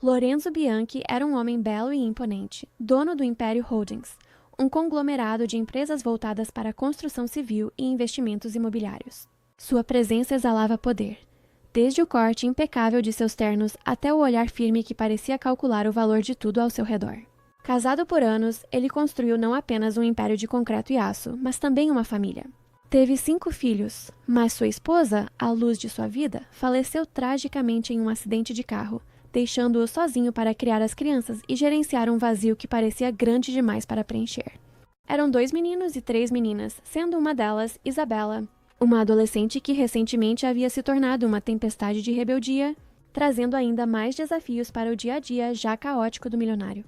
Lorenzo Bianchi era um homem belo e imponente, dono do Império Holdings, um conglomerado de empresas voltadas para a construção civil e investimentos imobiliários. Sua presença exalava poder, desde o corte impecável de seus ternos até o olhar firme que parecia calcular o valor de tudo ao seu redor. Casado por anos, ele construiu não apenas um império de concreto e aço, mas também uma família. Teve 5 filhos, mas sua esposa, a luz de sua vida, faleceu tragicamente em um acidente de carro, deixando-o sozinho para criar as crianças e gerenciar um vazio que parecia grande demais para preencher. Eram 2 meninos e 3 meninas, sendo uma delas Isabella, uma adolescente que recentemente havia se tornado uma tempestade de rebeldia, trazendo ainda mais desafios para o dia a dia já caótico do milionário.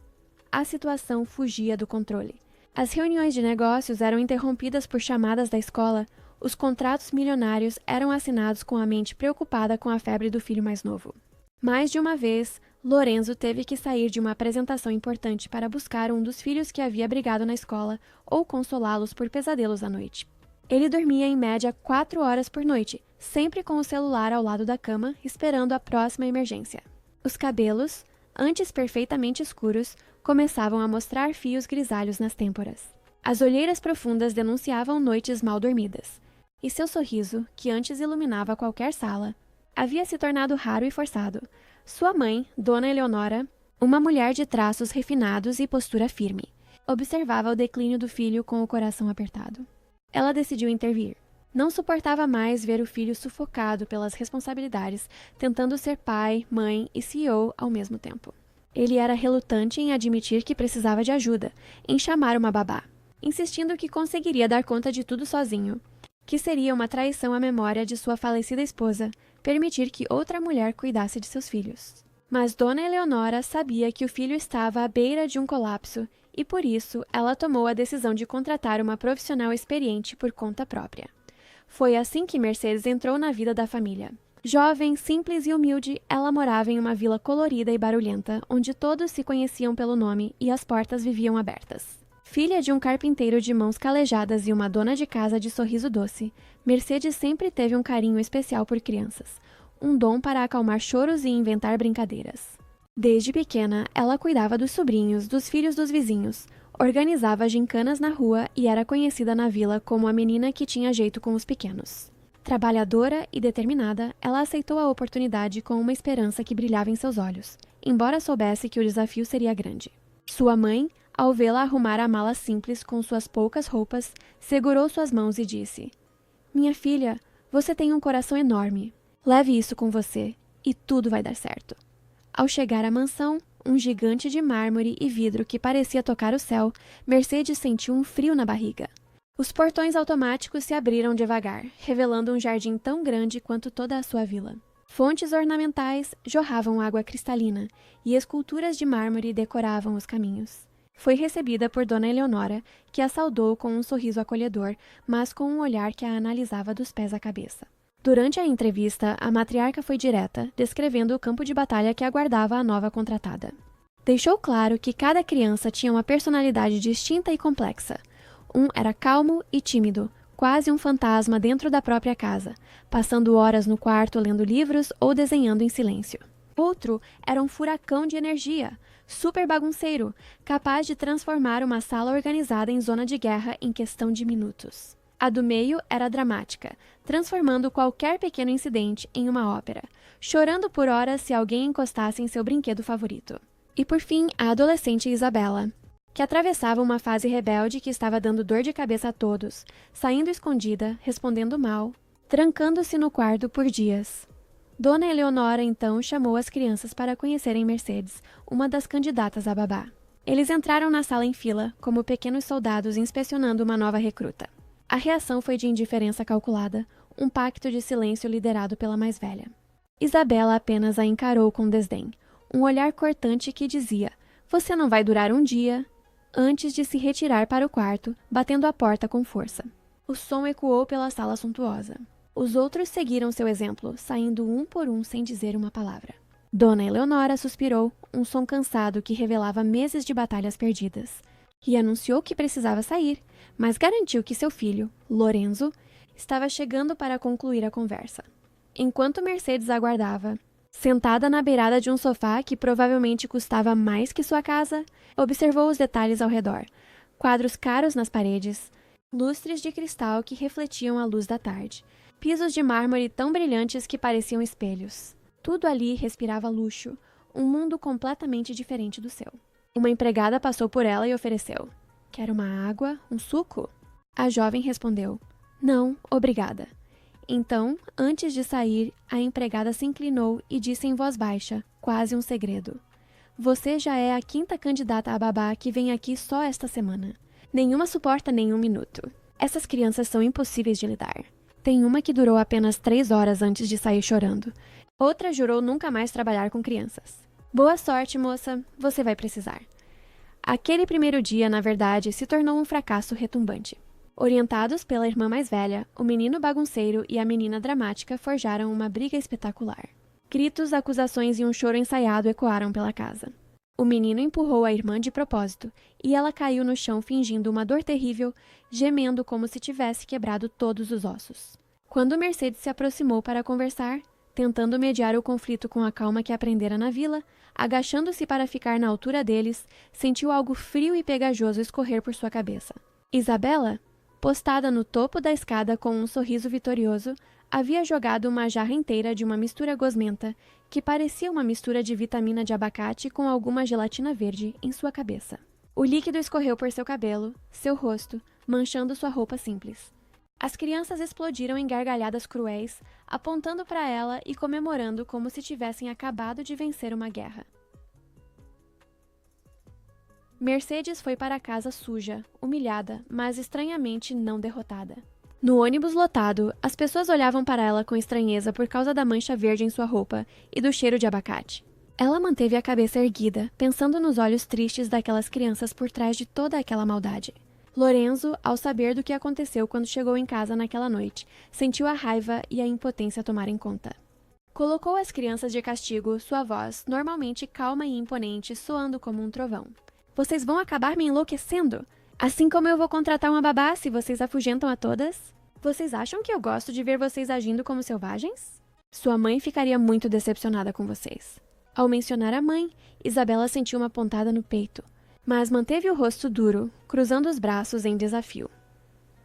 A situação fugia do controle. As reuniões de negócios eram interrompidas por chamadas da escola, os contratos milionários eram assinados com a mente preocupada com a febre do filho mais novo. Mais de uma vez, Lorenzo teve que sair de uma apresentação importante para buscar um dos filhos que havia brigado na escola ou consolá-los por pesadelos à noite. Ele dormia em média 4 horas por noite, sempre com o celular ao lado da cama, esperando a próxima emergência. Os cabelos, antes perfeitamente escuros, começavam a mostrar fios grisalhos nas têmporas. As olheiras profundas denunciavam noites mal dormidas, e seu sorriso, que antes iluminava qualquer sala, havia se tornado raro e forçado. Sua mãe, Dona Eleonora, uma mulher de traços refinados e postura firme, observava o declínio do filho com o coração apertado. Ela decidiu intervir. Não suportava mais ver o filho sufocado pelas responsabilidades, tentando ser pai, mãe e CEO ao mesmo tempo. Ele era relutante em admitir que precisava de ajuda, em chamar uma babá, insistindo que conseguiria dar conta de tudo sozinho, que seria uma traição à memória de sua falecida esposa, permitir que outra mulher cuidasse de seus filhos. Mas Dona Eleonora sabia que o filho estava à beira de um colapso e, por isso, ela tomou a decisão de contratar uma profissional experiente por conta própria. Foi assim que Mercedes entrou na vida da família. Jovem, simples e humilde, ela morava em uma vila colorida e barulhenta, onde todos se conheciam pelo nome e as portas viviam abertas. Filha de um carpinteiro de mãos calejadas e uma dona de casa de sorriso doce, Mercedes sempre teve um carinho especial por crianças, um dom para acalmar choros e inventar brincadeiras. Desde pequena, ela cuidava dos sobrinhos, dos filhos dos vizinhos, organizava gincanas na rua e era conhecida na vila como a menina que tinha jeito com os pequenos. Trabalhadora e determinada, ela aceitou a oportunidade com uma esperança que brilhava em seus olhos, embora soubesse que o desafio seria grande. Sua mãe, ao vê-la arrumar a mala simples com suas poucas roupas, segurou suas mãos e disse: "Minha filha, você tem um coração enorme. Leve isso com você e tudo vai dar certo." Ao chegar à mansão, um gigante de mármore e vidro que parecia tocar o céu, Mercedes sentiu um frio na barriga. Os portões automáticos se abriram devagar, revelando um jardim tão grande quanto toda a sua vila. Fontes ornamentais jorravam água cristalina e esculturas de mármore decoravam os caminhos. Foi recebida por Dona Eleonora, que a saudou com um sorriso acolhedor, mas com um olhar que a analisava dos pés à cabeça. Durante a entrevista, a matriarca foi direta, descrevendo o campo de batalha que aguardava a nova contratada. Deixou claro que cada criança tinha uma personalidade distinta e complexa. Um era calmo e tímido, quase um fantasma dentro da própria casa, passando horas no quarto lendo livros ou desenhando em silêncio. Outro era um furacão de energia, super bagunceiro, capaz de transformar uma sala organizada em zona de guerra em questão de minutos. A do meio era dramática, transformando qualquer pequeno incidente em uma ópera, chorando por horas se alguém encostasse em seu brinquedo favorito. E por fim, a adolescente Isabella, que atravessava uma fase rebelde que estava dando dor de cabeça a todos, saindo escondida, respondendo mal, trancando-se no quarto por dias. Dona Eleonora então chamou as crianças para conhecerem Mercedes, uma das candidatas a babá. Eles entraram na sala em fila, como pequenos soldados inspecionando uma nova recruta. A reação foi de indiferença calculada, um pacto de silêncio liderado pela mais velha. Isabella apenas a encarou com desdém, um olhar cortante que dizia: "Você não vai durar um dia", antes de se retirar para o quarto, batendo a porta com força. O som ecoou pela sala suntuosa. Os outros seguiram seu exemplo, saindo um por um sem dizer uma palavra. Dona Eleonora suspirou, um som cansado que revelava meses de batalhas perdidas, e anunciou que precisava sair, mas garantiu que seu filho, Lorenzo, estava chegando para concluir a conversa. Enquanto Mercedes aguardava, Sentada na beirada de um sofá que provavelmente custava mais que sua casa, observou os detalhes ao redor. Quadros caros nas paredes, lustres de cristal que refletiam a luz da tarde, pisos de mármore tão brilhantes que pareciam espelhos. Tudo ali respirava luxo, um mundo completamente diferente do seu. Uma empregada passou por ela e ofereceu: "Quer uma água? Um suco?" A jovem respondeu: "Não, obrigada." Então, antes de sair, a empregada se inclinou e disse em voz baixa, quase um segredo: "Você já é a 5ª candidata a babá que vem aqui só esta semana. Nenhuma suporta nem um minuto. Essas crianças são impossíveis de lidar. Tem uma que durou apenas 3 horas antes de sair chorando. Outra jurou nunca mais trabalhar com crianças. Boa sorte, moça, você vai precisar." Aquele primeiro dia, na verdade, se tornou um fracasso retumbante. Orientados pela irmã mais velha, o menino bagunceiro e a menina dramática forjaram uma briga espetacular. Gritos, acusações e um choro ensaiado ecoaram pela casa. O menino empurrou a irmã de propósito, e ela caiu no chão fingindo uma dor terrível, gemendo como se tivesse quebrado todos os ossos. Quando Mercedes se aproximou para conversar, tentando mediar o conflito com a calma que aprendera na vila, agachando-se para ficar na altura deles, sentiu algo frio e pegajoso escorrer por sua cabeça. Isabela, postada no topo da escada com um sorriso vitorioso, havia jogado uma jarra inteira de uma mistura gosmenta, que parecia uma mistura de vitamina de abacate com alguma gelatina verde, em sua cabeça. O líquido escorreu por seu cabelo, seu rosto, manchando sua roupa simples. As crianças explodiram em gargalhadas cruéis, apontando para ela e comemorando como se tivessem acabado de vencer uma guerra. Mercedes foi para casa suja, humilhada, mas estranhamente não derrotada. No ônibus lotado, as pessoas olhavam para ela com estranheza por causa da mancha verde em sua roupa e do cheiro de abacate. Ela manteve a cabeça erguida, pensando nos olhos tristes daquelas crianças por trás de toda aquela maldade. Lorenzo, ao saber do que aconteceu quando chegou em casa naquela noite, sentiu a raiva e a impotência tomarem conta. Colocou as crianças de castigo, sua voz, normalmente calma e imponente, soando como um trovão. "Vocês vão acabar me enlouquecendo? Assim como eu vou contratar uma babá se vocês afugentam a todas? Vocês acham que eu gosto de ver vocês agindo como selvagens? Sua mãe ficaria muito decepcionada com vocês." Ao mencionar a mãe, Isabela sentiu uma pontada no peito, mas manteve o rosto duro, cruzando os braços em desafio.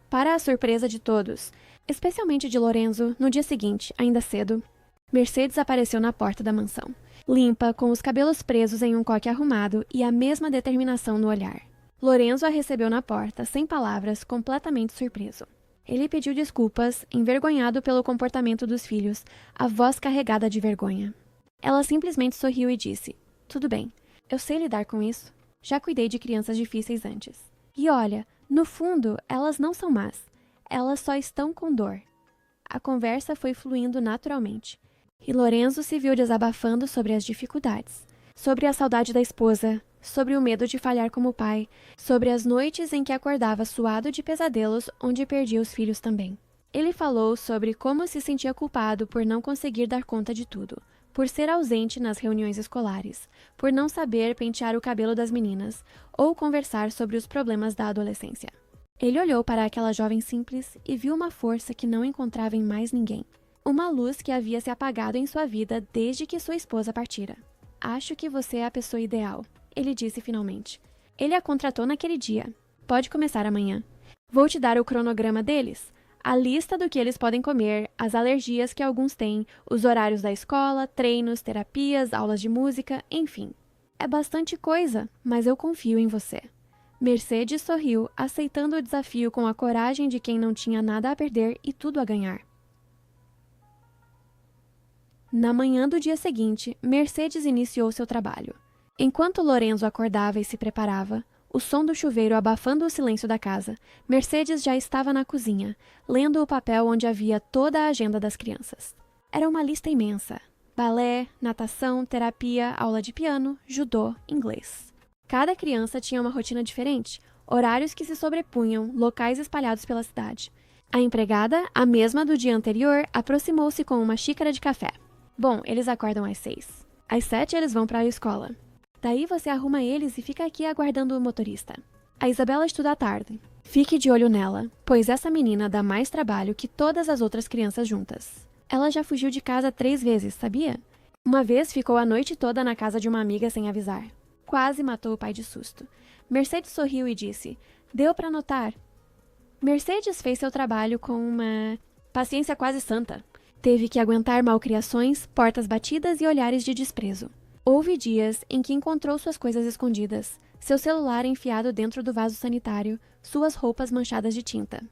Para a surpresa de todos, especialmente de Lorenzo, no dia seguinte, ainda cedo, Mercedes apareceu na porta da mansão, limpa, com os cabelos presos em um coque arrumado e a mesma determinação no olhar. Lorenzo a recebeu na porta, sem palavras, completamente surpreso. Ele pediu desculpas, envergonhado pelo comportamento dos filhos, a voz carregada de vergonha. Ela simplesmente sorriu e disse: "Tudo bem, eu sei lidar com isso. Já cuidei de crianças difíceis antes. E olha, no fundo, elas não são más. Elas só estão com dor." A conversa foi fluindo naturalmente. E Lorenzo se viu desabafando sobre as dificuldades, sobre a saudade da esposa, sobre o medo de falhar como pai, sobre as noites em que acordava suado de pesadelos onde perdia os filhos também. Ele falou sobre como se sentia culpado por não conseguir dar conta de tudo, por ser ausente nas reuniões escolares, por não saber pentear o cabelo das meninas, ou conversar sobre os problemas da adolescência. Ele olhou para aquela jovem simples e viu uma força que não encontrava em mais ninguém. Uma luz que havia se apagado em sua vida desde que sua esposa partira. "Acho que você é a pessoa ideal", ele disse finalmente. Ele a contratou naquele dia. "Pode começar amanhã. Vou te dar o cronograma deles, a lista do que eles podem comer, as alergias que alguns têm, os horários da escola, treinos, terapias, aulas de música, enfim. É bastante coisa, mas eu confio em você." Mercedes sorriu, aceitando o desafio com a coragem de quem não tinha nada a perder e tudo a ganhar. Na manhã do dia seguinte, Mercedes iniciou seu trabalho. Enquanto Lorenzo acordava e se preparava, o som do chuveiro abafando o silêncio da casa, Mercedes já estava na cozinha, lendo o papel onde havia toda a agenda das crianças. Era uma lista imensa: balé, natação, terapia, aula de piano, judô, inglês. Cada criança tinha uma rotina diferente, horários que se sobrepunham, locais espalhados pela cidade. A empregada, a mesma do dia anterior, aproximou-se com uma xícara de café. "Bom, eles acordam às 6. Às 7 eles vão para a escola. Daí você arruma eles e fica aqui aguardando o motorista. A Isabela estuda à tarde. Fique de olho nela, pois essa menina dá mais trabalho que todas as outras crianças juntas. Ela já fugiu de casa 3 vezes, sabia? Uma vez ficou a noite toda na casa de uma amiga sem avisar. Quase matou o pai de susto. Mercedes sorriu e disse: "Deu para notar." Mercedes fez seu trabalho com uma paciência quase santa. Teve que aguentar malcriações, portas batidas e olhares de desprezo. Houve dias em que encontrou suas coisas escondidas, seu celular enfiado dentro do vaso sanitário, suas roupas manchadas de tinta.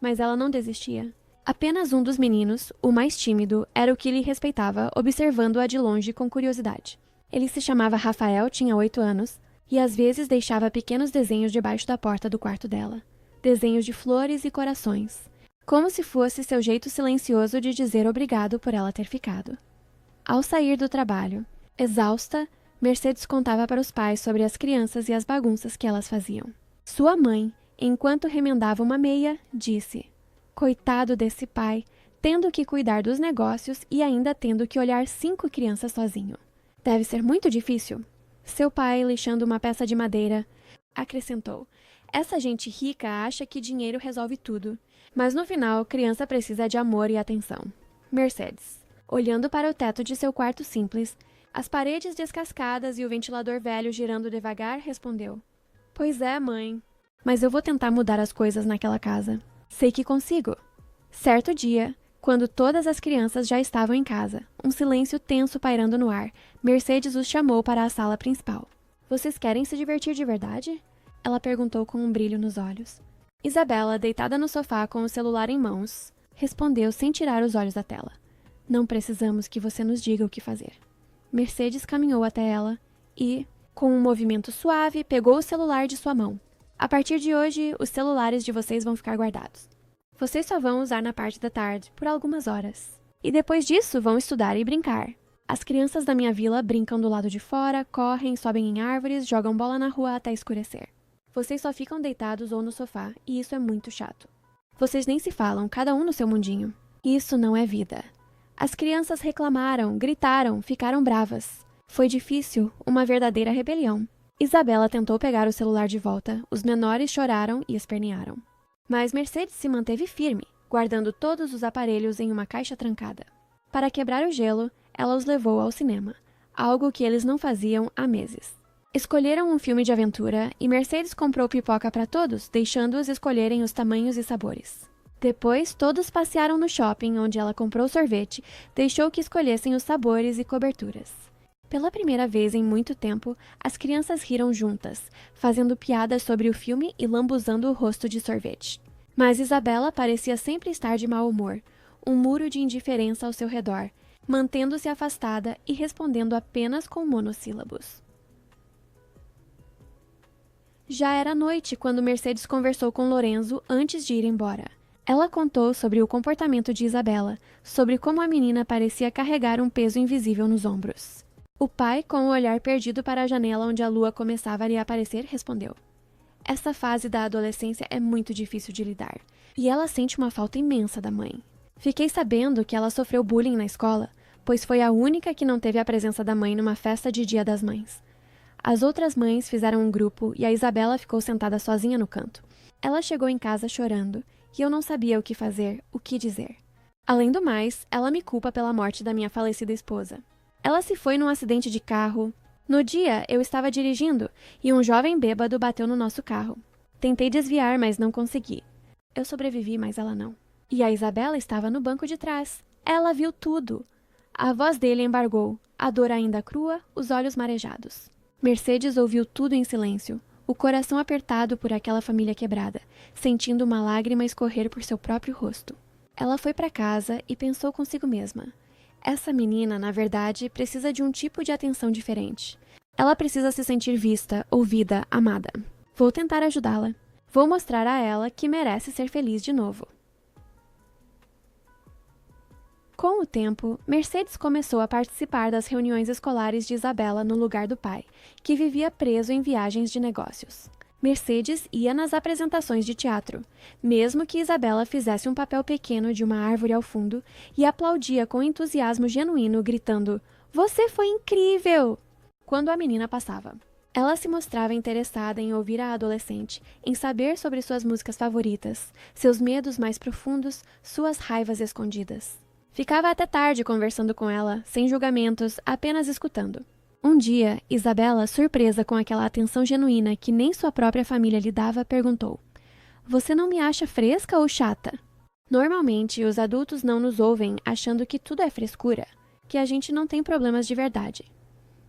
Mas ela não desistia. Apenas um dos meninos, o mais tímido, era o que lhe respeitava, observando-a de longe com curiosidade. Ele se chamava Rafael, tinha 8 anos, e às vezes deixava pequenos desenhos debaixo da porta do quarto dela. Desenhos de flores e corações. Como se fosse seu jeito silencioso de dizer obrigado por ela ter ficado. Ao sair do trabalho, exausta, Mercedes contava para os pais sobre as crianças e as bagunças que elas faziam. Sua mãe, enquanto remendava uma meia, disse: "Coitado desse pai, tendo que cuidar dos negócios e ainda tendo que olhar 5 crianças sozinho. Deve ser muito difícil." Seu pai, lixando uma peça de madeira, acrescentou: "Essa gente rica acha que dinheiro resolve tudo, mas no final, criança precisa de amor e atenção." Mercedes, olhando para o teto de seu quarto simples, as paredes descascadas e o ventilador velho girando devagar, respondeu: "Pois é, mãe. Mas eu vou tentar mudar as coisas naquela casa. Sei que consigo." Certo dia, quando todas as crianças já estavam em casa, um silêncio tenso pairando no ar, Mercedes os chamou para a sala principal. "Vocês querem se divertir de verdade?" Ela perguntou com um brilho nos olhos. Isabela, deitada no sofá com o celular em mãos, respondeu sem tirar os olhos da tela: "Não precisamos que você nos diga o que fazer." Mercedes caminhou até ela e, com um movimento suave, pegou o celular de sua mão. "A partir de hoje, os celulares de vocês vão ficar guardados. Vocês só vão usar na parte da tarde, por algumas horas. E depois disso, vão estudar e brincar. As crianças da minha vila brincam do lado de fora, correm, sobem em árvores, jogam bola na rua até escurecer. Vocês só ficam deitados ou no sofá, e isso é muito chato. Vocês nem se falam, cada um no seu mundinho. Isso não é vida." As crianças reclamaram, gritaram, ficaram bravas. Foi difícil, uma verdadeira rebelião. Isabela tentou pegar o celular de volta, os menores choraram e espernearam. Mas Mercedes se manteve firme, guardando todos os aparelhos em uma caixa trancada. Para quebrar o gelo, ela os levou ao cinema, algo que eles não faziam há meses. Escolheram um filme de aventura e Mercedes comprou pipoca para todos, deixando-os escolherem os tamanhos e sabores. Depois, todos passearam no shopping, onde ela comprou sorvete, deixou que escolhessem os sabores e coberturas. Pela primeira vez em muito tempo, as crianças riram juntas, fazendo piadas sobre o filme e lambuzando o rosto de sorvete. Mas Isabela parecia sempre estar de mau humor, um muro de indiferença ao seu redor, mantendo-se afastada e respondendo apenas com monossílabos. Já era noite quando Mercedes conversou com Lorenzo antes de ir embora. Ela contou sobre o comportamento de Isabela, sobre como a menina parecia carregar um peso invisível nos ombros. O pai, com o olhar perdido para a janela onde a lua começava a lhe aparecer, respondeu: "Essa fase da adolescência é muito difícil de lidar, e ela sente uma falta imensa da mãe. Fiquei sabendo que ela sofreu bullying na escola, pois foi a única que não teve a presença da mãe numa festa de Dia das Mães. As outras mães fizeram um grupo e a Isabela ficou sentada sozinha no canto. Ela chegou em casa chorando, e eu não sabia o que fazer, o que dizer. Além do mais, ela me culpa pela morte da minha falecida esposa. Ela se foi num acidente de carro. No dia, eu estava dirigindo, e um jovem bêbado bateu no nosso carro. Tentei desviar, mas não consegui. Eu sobrevivi, mas ela não. E a Isabela estava no banco de trás. Ela viu tudo." A voz dele embargou, a dor ainda crua, os olhos marejados. Mercedes ouviu tudo em silêncio, o coração apertado por aquela família quebrada, sentindo uma lágrima escorrer por seu próprio rosto. Ela foi para casa e pensou consigo mesma: essa menina, na verdade, precisa de um tipo de atenção diferente. Ela precisa se sentir vista, ouvida, amada. Vou tentar ajudá-la. Vou mostrar a ela que merece ser feliz de novo. Com o tempo, Mercedes começou a participar das reuniões escolares de Isabela no lugar do pai, que vivia preso em viagens de negócios. Mercedes ia nas apresentações de teatro, mesmo que Isabela fizesse um papel pequeno de uma árvore ao fundo, e aplaudia com entusiasmo genuíno, gritando: "Você foi incrível!" quando a menina passava. Ela se mostrava interessada em ouvir a adolescente, em saber sobre suas músicas favoritas, seus medos mais profundos, suas raivas escondidas. Ficava até tarde conversando com ela, sem julgamentos, apenas escutando. Um dia, Isabela, surpresa com aquela atenção genuína que nem sua própria família lhe dava, perguntou: "Você não me acha fresca ou chata?" Normalmente, os adultos não nos ouvem achando que tudo é frescura, que a gente não tem problemas de verdade.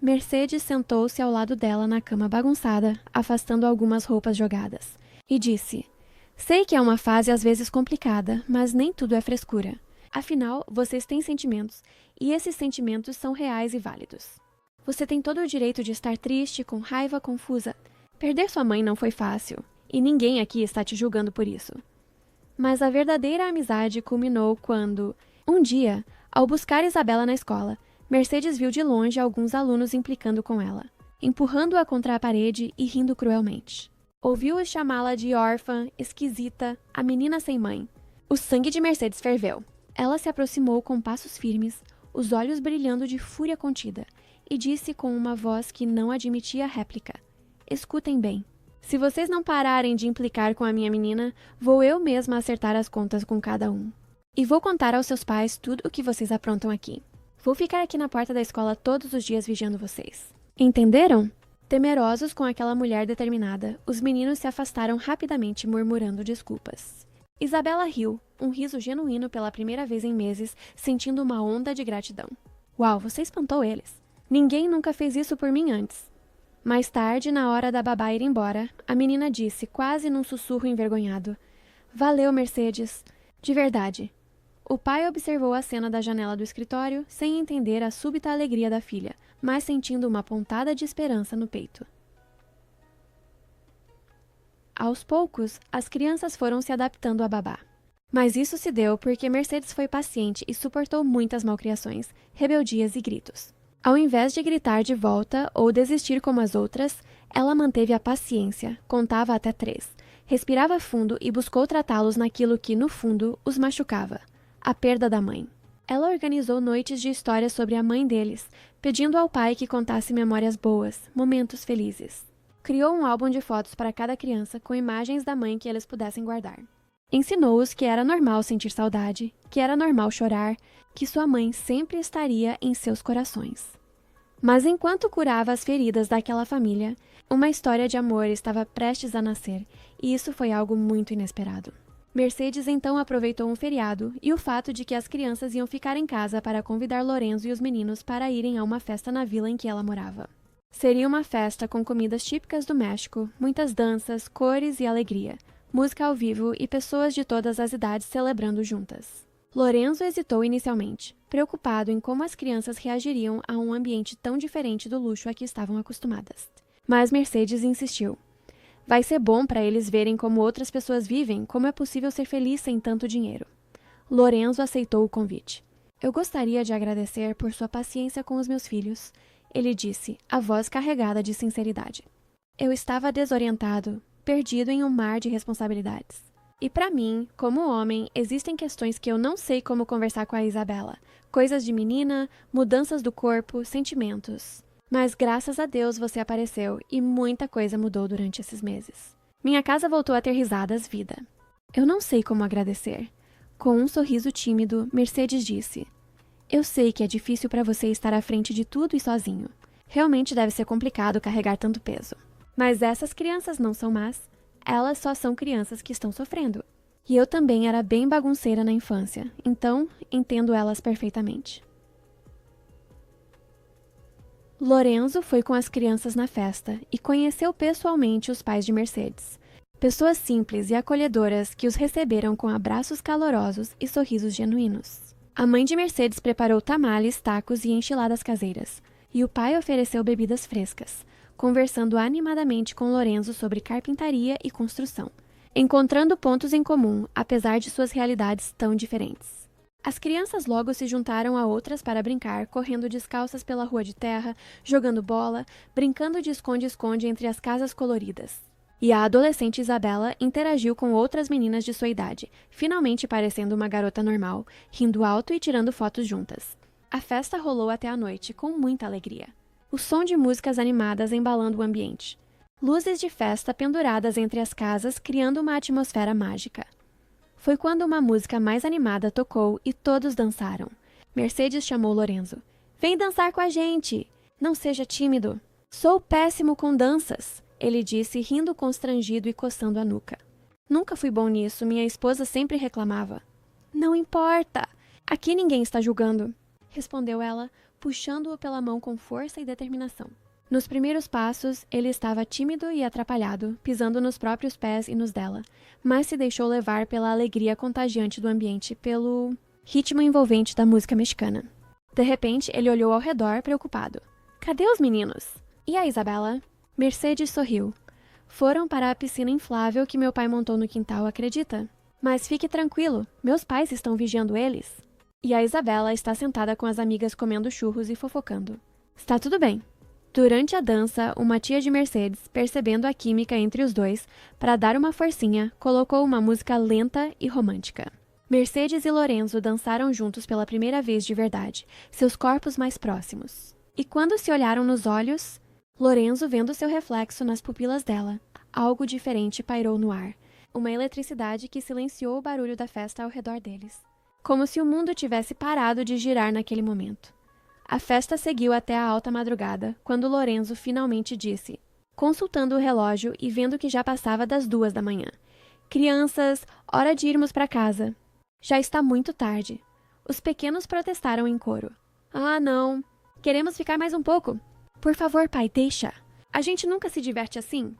Mercedes sentou-se ao lado dela na cama bagunçada, afastando algumas roupas jogadas, e disse: "Sei que é uma fase às vezes complicada, mas nem tudo é frescura. Afinal, vocês têm sentimentos, e esses sentimentos são reais e válidos. Você tem todo o direito de estar triste, com raiva, confusa. Perder sua mãe não foi fácil, e ninguém aqui está te julgando por isso." Mas a verdadeira amizade culminou quando, um dia, ao buscar Isabela na escola, Mercedes viu de longe alguns alunos implicando com ela, empurrando-a contra a parede e rindo cruelmente. Ouviu-os chamá-la de órfã, esquisita, a menina sem mãe. O sangue de Mercedes ferveu. Ela se aproximou com passos firmes, os olhos brilhando de fúria contida, e disse com uma voz que não admitia réplica: "Escutem bem. Se vocês não pararem de implicar com a minha menina, vou eu mesma acertar as contas com cada um. E vou contar aos seus pais tudo o que vocês aprontam aqui. Vou ficar aqui na porta da escola todos os dias vigiando vocês. Entenderam?" Temerosos com aquela mulher determinada, os meninos se afastaram rapidamente, murmurando desculpas. Isabela riu, um riso genuíno pela primeira vez em meses, sentindo uma onda de gratidão. "Uau, você espantou eles. Ninguém nunca fez isso por mim antes." Mais tarde, na hora da babá ir embora, a menina disse, quase num sussurro envergonhado: "Valeu, Mercedes. De verdade." O pai observou a cena da janela do escritório, sem entender a súbita alegria da filha, mas sentindo uma pontada de esperança no peito. Aos poucos, as crianças foram se adaptando à babá. Mas isso se deu porque Mercedes foi paciente e suportou muitas malcriações, rebeldias e gritos. Ao invés de gritar de volta ou desistir como as outras, ela manteve a paciência, contava até 3, respirava fundo e buscou tratá-los naquilo que, no fundo, os machucava: a perda da mãe. Ela organizou noites de histórias sobre a mãe deles, pedindo ao pai que contasse memórias boas, momentos felizes. Criou um álbum de fotos para cada criança com imagens da mãe que eles pudessem guardar. Ensinou-os que era normal sentir saudade, que era normal chorar, que sua mãe sempre estaria em seus corações. Mas enquanto curava as feridas daquela família, uma história de amor estava prestes a nascer, e isso foi algo muito inesperado. Mercedes então aproveitou um feriado e o fato de que as crianças iam ficar em casa para convidar Lorenzo e os meninos para irem a uma festa na vila em que ela morava. Seria uma festa com comidas típicas do México, muitas danças, cores e alegria, música ao vivo e pessoas de todas as idades celebrando juntas. Lorenzo hesitou inicialmente, preocupado em como as crianças reagiriam a um ambiente tão diferente do luxo a que estavam acostumadas. Mas Mercedes insistiu. Vai ser bom para eles verem como outras pessoas vivem, como é possível ser feliz sem tanto dinheiro. Lorenzo aceitou o convite. Eu gostaria de agradecer por sua paciência com os meus filhos, ele disse, a voz carregada de sinceridade. Eu estava desorientado, perdido em um mar de responsabilidades. E para mim, como homem, existem questões que eu não sei como conversar com a Isabela. Coisas de menina, mudanças do corpo, sentimentos. Mas graças a Deus você apareceu e muita coisa mudou durante esses meses. Minha casa voltou a ter risadas, vida. Eu não sei como agradecer. Com um sorriso tímido, Mercedes disse: Eu sei que é difícil para você estar à frente de tudo e sozinho. Realmente deve ser complicado carregar tanto peso. Mas essas crianças não são más. Elas só são crianças que estão sofrendo. E eu também era bem bagunceira na infância, então entendo elas perfeitamente. Lorenzo foi com as crianças na festa e conheceu pessoalmente os pais de Mercedes. Pessoas simples e acolhedoras que os receberam com abraços calorosos e sorrisos genuínos. A mãe de Mercedes preparou tamales, tacos e enchiladas caseiras, e o pai ofereceu bebidas frescas, conversando animadamente com Lorenzo sobre carpintaria e construção, encontrando pontos em comum, apesar de suas realidades tão diferentes. As crianças logo se juntaram a outras para brincar, correndo descalças pela rua de terra, jogando bola, brincando de esconde-esconde entre as casas coloridas. E a adolescente Isabela interagiu com outras meninas de sua idade, finalmente parecendo uma garota normal, rindo alto e tirando fotos juntas. A festa rolou até a noite, com muita alegria. O som de músicas animadas embalando o ambiente. Luzes de festa penduradas entre as casas, criando uma atmosfera mágica. Foi quando uma música mais animada tocou e todos dançaram. Mercedes chamou Lorenzo. Vem dançar com a gente! Não seja tímido. Sou péssimo com danças, ele disse, rindo constrangido e coçando a nuca. Nunca fui bom nisso, minha esposa sempre reclamava. Não importa. Aqui ninguém está julgando, respondeu ela, puxando-o pela mão com força e determinação. Nos primeiros passos, ele estava tímido e atrapalhado, pisando nos próprios pés e nos dela, mas se deixou levar pela alegria contagiante do ambiente, pelo ritmo envolvente da música mexicana. De repente, ele olhou ao redor, preocupado. Cadê os meninos? E a Isabela? Mercedes sorriu. Foram para a piscina inflável que meu pai montou no quintal, acredita? Mas fique tranquilo, meus pais estão vigiando eles. E a Isabela está sentada com as amigas comendo churros e fofocando. Está tudo bem. Durante a dança, uma tia de Mercedes, percebendo a química entre os dois, para dar uma forcinha, colocou uma música lenta e romântica. Mercedes e Lorenzo dançaram juntos pela primeira vez de verdade, seus corpos mais próximos. E quando se olharam nos olhos, Lorenzo vendo seu reflexo nas pupilas dela, algo diferente pairou no ar, uma eletricidade que silenciou o barulho da festa ao redor deles. Como se o mundo tivesse parado de girar naquele momento. A festa seguiu até a alta madrugada, quando Lorenzo finalmente disse, consultando o relógio e vendo que já passava das 2 da manhã. Crianças, hora de irmos para casa. Já está muito tarde. Os pequenos protestaram em coro. Ah, não. Queremos ficar mais um pouco. Por favor, pai, deixa. A gente nunca se diverte assim.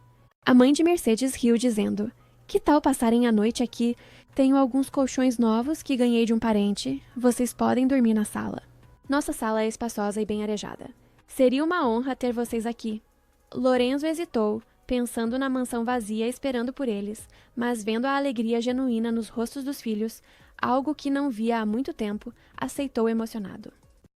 A mãe de Mercedes riu, dizendo, que tal passarem a noite aqui? Tenho alguns colchões novos que ganhei de um parente. Vocês podem dormir na sala. Nossa sala é espaçosa e bem arejada. Seria uma honra ter vocês aqui. Lorenzo hesitou, pensando na mansão vazia esperando por eles, mas vendo a alegria genuína nos rostos dos filhos, algo que não via há muito tempo, aceitou emocionado.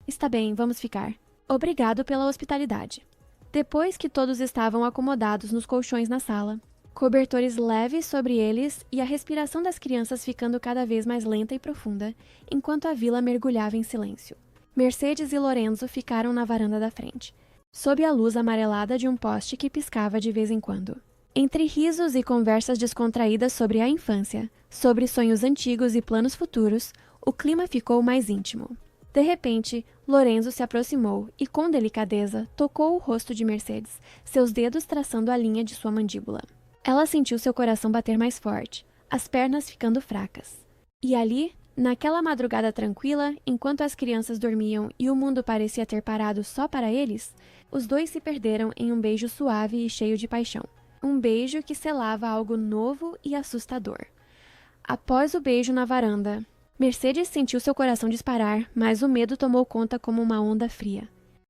Está bem, vamos ficar. Obrigado pela hospitalidade. Depois que todos estavam acomodados nos colchões na sala, cobertores leves sobre eles e a respiração das crianças ficando cada vez mais lenta e profunda, enquanto a vila mergulhava em silêncio. Mercedes e Lorenzo ficaram na varanda da frente, sob a luz amarelada de um poste que piscava de vez em quando. Entre risos e conversas descontraídas sobre a infância, sobre sonhos antigos e planos futuros, o clima ficou mais íntimo. De repente, Lorenzo se aproximou e, com delicadeza, tocou o rosto de Mercedes, seus dedos traçando a linha de sua mandíbula. Ela sentiu seu coração bater mais forte, as pernas ficando fracas. E ali, naquela madrugada tranquila, enquanto as crianças dormiam e o mundo parecia ter parado só para eles, os dois se perderam em um beijo suave e cheio de paixão. Um beijo que selava algo novo e assustador. Após o beijo na varanda, Mercedes sentiu seu coração disparar, mas o medo tomou conta como uma onda fria.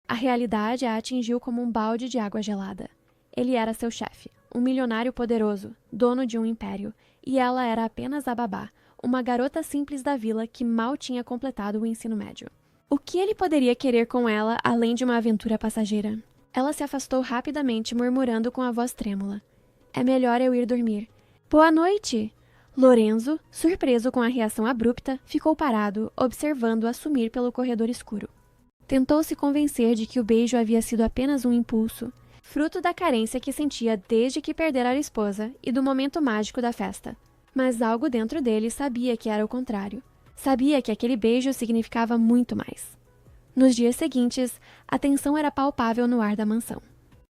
A realidade a atingiu como um balde de água gelada. Ele era seu chefe, um milionário poderoso, dono de um império, e ela era apenas a babá, uma garota simples da vila que mal tinha completado o ensino médio. O que ele poderia querer com ela além de uma aventura passageira? Ela se afastou rapidamente, murmurando com a voz trêmula. É melhor eu ir dormir. Boa noite! Lorenzo, surpreso com a reação abrupta, ficou parado, observando-a sumir pelo corredor escuro. Tentou se convencer de que o beijo havia sido apenas um impulso, fruto da carência que sentia desde que perdera a esposa e do momento mágico da festa. Mas algo dentro dele sabia que era o contrário. Sabia que aquele beijo significava muito mais. Nos dias seguintes, a tensão era palpável no ar da mansão.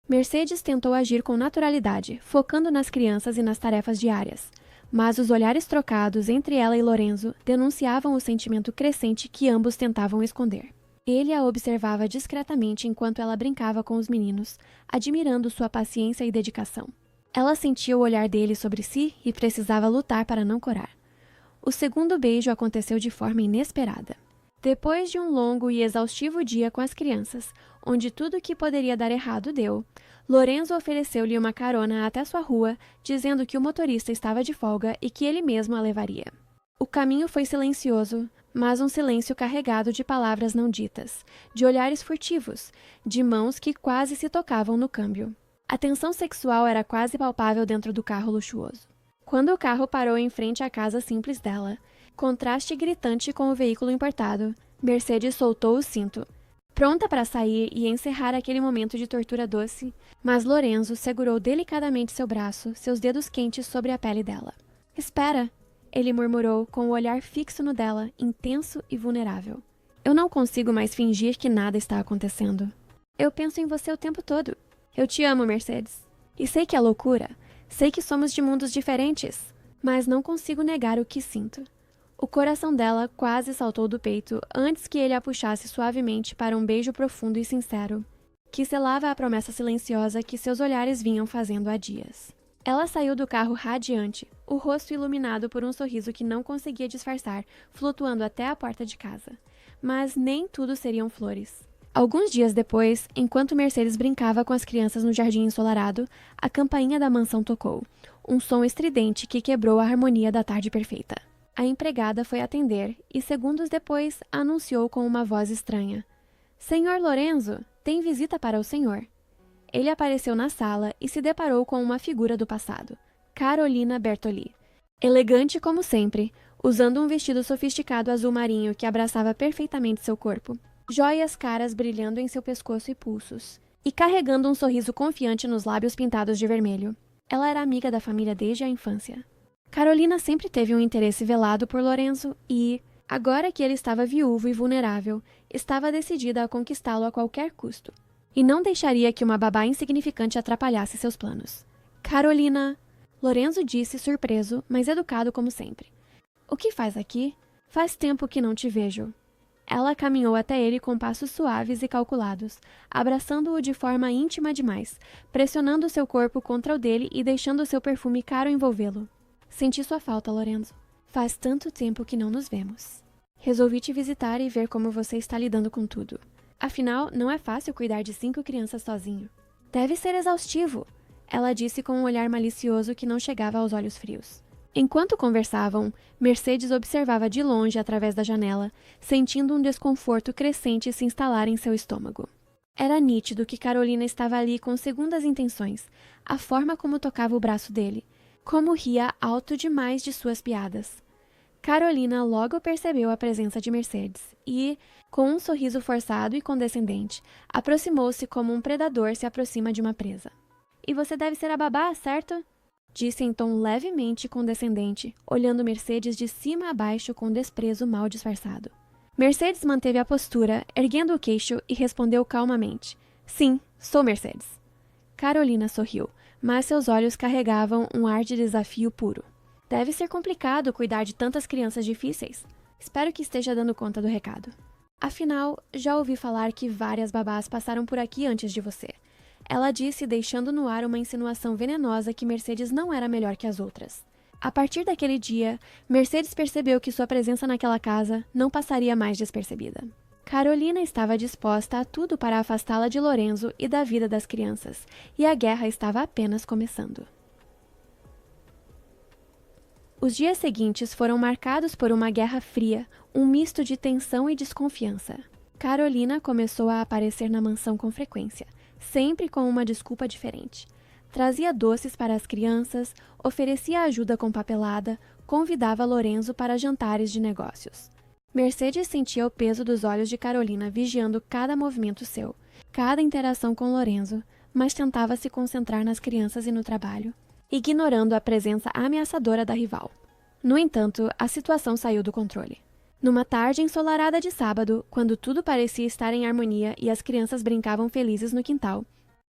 Mercedes tentou agir com naturalidade, focando nas crianças e nas tarefas diárias, mas os olhares trocados entre ela e Lorenzo denunciavam o sentimento crescente que ambos tentavam esconder. Ele a observava discretamente enquanto ela brincava com os meninos, admirando sua paciência e dedicação. Ela sentia o olhar dele sobre si e precisava lutar para não corar. O segundo beijo aconteceu de forma inesperada. Depois de um longo e exaustivo dia com as crianças, onde tudo que poderia dar errado deu, Lorenzo ofereceu-lhe uma carona até sua rua, dizendo que o motorista estava de folga e que ele mesmo a levaria. O caminho foi silencioso, mas um silêncio carregado de palavras não ditas, de olhares furtivos, de mãos que quase se tocavam no câmbio. A tensão sexual era quase palpável dentro do carro luxuoso. Quando o carro parou em frente à casa simples dela, contraste gritante com o veículo importado, Mercedes soltou o cinto, pronta para sair e encerrar aquele momento de tortura doce, mas Lorenzo segurou delicadamente seu braço, seus dedos quentes sobre a pele dela. Espera! ele murmurou com o olhar fixo no dela, intenso e vulnerável. Eu não consigo mais fingir que nada está acontecendo. Eu penso em você o tempo todo. Eu te amo, Mercedes. E sei que é loucura. Sei que somos de mundos diferentes. Mas não consigo negar o que sinto. O coração dela quase saltou do peito antes que ele a puxasse suavemente para um beijo profundo e sincero, que selava a promessa silenciosa que seus olhares vinham fazendo há dias. Ela saiu do carro radiante, o rosto iluminado por um sorriso que não conseguia disfarçar, flutuando até a porta de casa. Mas nem tudo seriam flores. Alguns dias depois, enquanto Mercedes brincava com as crianças no jardim ensolarado, a campainha da mansão tocou, um som estridente que quebrou a harmonia da tarde perfeita. A empregada foi atender e, segundos depois, anunciou com uma voz estranha: Senhor Lorenzo, tem visita para o senhor. Ele apareceu na sala e se deparou com uma figura do passado, Carolina Bertoli. Elegante como sempre, usando um vestido sofisticado azul marinho que abraçava perfeitamente seu corpo, joias caras brilhando em seu pescoço e pulsos, e carregando um sorriso confiante nos lábios pintados de vermelho. Ela era amiga da família desde a infância. Carolina sempre teve um interesse velado por Lorenzo e, agora que ele estava viúvo e vulnerável, estava decidida a conquistá-lo a qualquer custo. E não deixaria que uma babá insignificante atrapalhasse seus planos. Carolina... Lorenzo disse, surpreso, mas educado como sempre. O que faz aqui? Faz tempo que não te vejo. Ela caminhou até ele com passos suaves e calculados, abraçando-o de forma íntima demais, pressionando seu corpo contra o dele e deixando seu perfume caro envolvê-lo. Senti sua falta, Lorenzo. Faz tanto tempo que não nos vemos. Resolvi te visitar e ver como você está lidando com tudo. Afinal, não é fácil cuidar de 5 crianças sozinho. Deve ser exaustivo, ela disse com um olhar malicioso que não chegava aos olhos frios. Enquanto conversavam, Mercedes observava de longe através da janela, sentindo um desconforto crescente se instalar em seu estômago. Era nítido que Carolina estava ali com segundas intenções, a forma como tocava o braço dele, como ria alto demais de suas piadas. Carolina logo percebeu a presença de Mercedes e, com um sorriso forçado e condescendente, aproximou-se como um predador se aproxima de uma presa. E você deve ser a babá, certo? Disse em tom levemente condescendente, olhando Mercedes de cima a baixo com desprezo mal disfarçado. Mercedes manteve a postura, erguendo o queixo e respondeu calmamente. Sim, sou Mercedes. Carolina sorriu, mas seus olhos carregavam um ar de desafio puro. Deve ser complicado cuidar de tantas crianças difíceis. Espero que esteja dando conta do recado. Afinal, já ouvi falar que várias babás passaram por aqui antes de você. Ela disse, deixando no ar uma insinuação venenosa que Mercedes não era melhor que as outras. A partir daquele dia, Mercedes percebeu que sua presença naquela casa não passaria mais despercebida. Carolina estava disposta a tudo para afastá-la de Lorenzo e da vida das crianças, e a guerra estava apenas começando. Os dias seguintes foram marcados por uma guerra fria, um misto de tensão e desconfiança. Carolina começou a aparecer na mansão com frequência, sempre com uma desculpa diferente. Trazia doces para as crianças, oferecia ajuda com papelada, convidava Lorenzo para jantares de negócios. Mercedes sentia o peso dos olhos de Carolina vigiando cada movimento seu, cada interação com Lorenzo, mas tentava se concentrar nas crianças e no trabalho, ignorando a presença ameaçadora da rival. No entanto, a situação saiu do controle. Numa tarde ensolarada de sábado, quando tudo parecia estar em harmonia e as crianças brincavam felizes no quintal,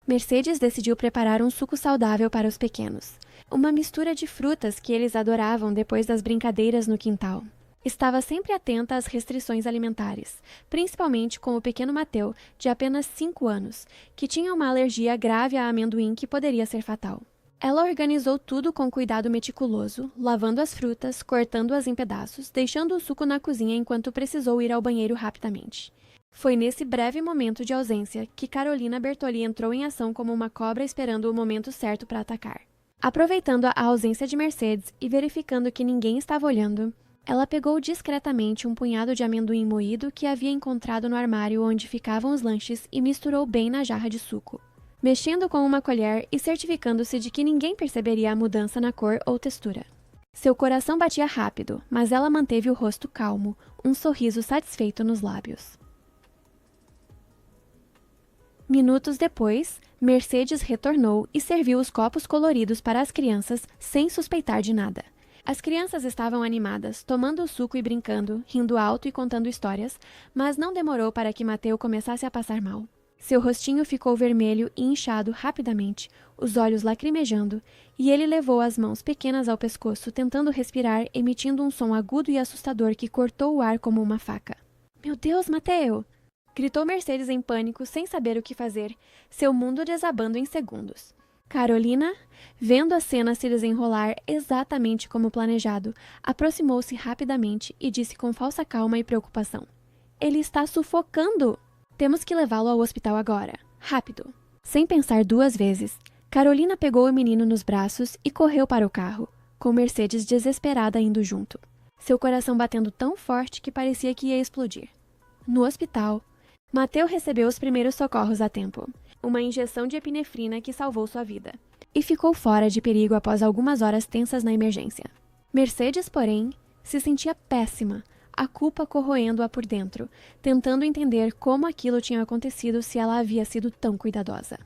Mercedes decidiu preparar um suco saudável para os pequenos, uma mistura de frutas que eles adoravam depois das brincadeiras no quintal. Estava sempre atenta às restrições alimentares, principalmente com o pequeno Mateu, de apenas 5 anos, que tinha uma alergia grave a amendoim que poderia ser fatal. Ela organizou tudo com cuidado meticuloso, lavando as frutas, cortando-as em pedaços, deixando o suco na cozinha enquanto precisou ir ao banheiro rapidamente. Foi nesse breve momento de ausência que Carolina Bertoli entrou em ação como uma cobra esperando o momento certo para atacar. Aproveitando a ausência de Mercedes e verificando que ninguém estava olhando, ela pegou discretamente um punhado de amendoim moído que havia encontrado no armário onde ficavam os lanches e misturou bem na jarra de suco, mexendo com uma colher e certificando-se de que ninguém perceberia a mudança na cor ou textura. Seu coração batia rápido, mas ela manteve o rosto calmo, um sorriso satisfeito nos lábios. Minutos depois, Mercedes retornou e serviu os copos coloridos para as crianças sem suspeitar de nada. As crianças estavam animadas, tomando o suco e brincando, rindo alto e contando histórias, mas não demorou para que Mateu começasse a passar mal. Seu rostinho ficou vermelho e inchado rapidamente, os olhos lacrimejando, e ele levou as mãos pequenas ao pescoço, tentando respirar, emitindo um som agudo e assustador que cortou o ar como uma faca. "Meu Deus, Mateu!" gritou Mercedes em pânico, sem saber o que fazer, seu mundo desabando em segundos. Carolina, vendo a cena se desenrolar exatamente como planejado, aproximou-se rapidamente e disse com falsa calma e preocupação: "Ele está sufocando! Temos que levá-lo ao hospital agora. Rápido!" Sem pensar duas vezes, Carolina pegou o menino nos braços e correu para o carro, com Mercedes desesperada indo junto, seu coração batendo tão forte que parecia que ia explodir. No hospital, Mateu recebeu os primeiros socorros a tempo, uma injeção de epinefrina que salvou sua vida, e ficou fora de perigo após algumas horas tensas na emergência. Mercedes, porém, se sentia péssima, a culpa corroendo-a por dentro, tentando entender como aquilo tinha acontecido se ela havia sido tão cuidadosa.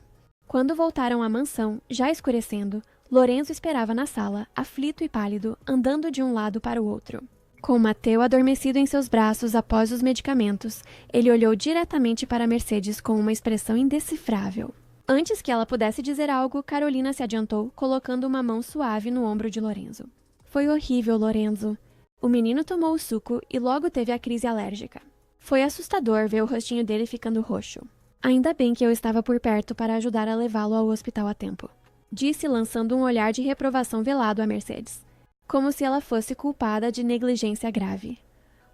Quando voltaram à mansão, já escurecendo, Lorenzo esperava na sala, aflito e pálido, andando de um lado para o outro. Com Mateu adormecido em seus braços após os medicamentos, ele olhou diretamente para Mercedes com uma expressão indecifrável. Antes que ela pudesse dizer algo, Carolina se adiantou, colocando uma mão suave no ombro de Lorenzo. "Foi horrível, Lorenzo." O menino tomou o suco e logo teve a crise alérgica. Foi assustador ver o rostinho dele ficando roxo. "Ainda bem que eu estava por perto para ajudar a levá-lo ao hospital a tempo", disse, lançando um olhar de reprovação velado a Mercedes, como se ela fosse culpada de negligência grave.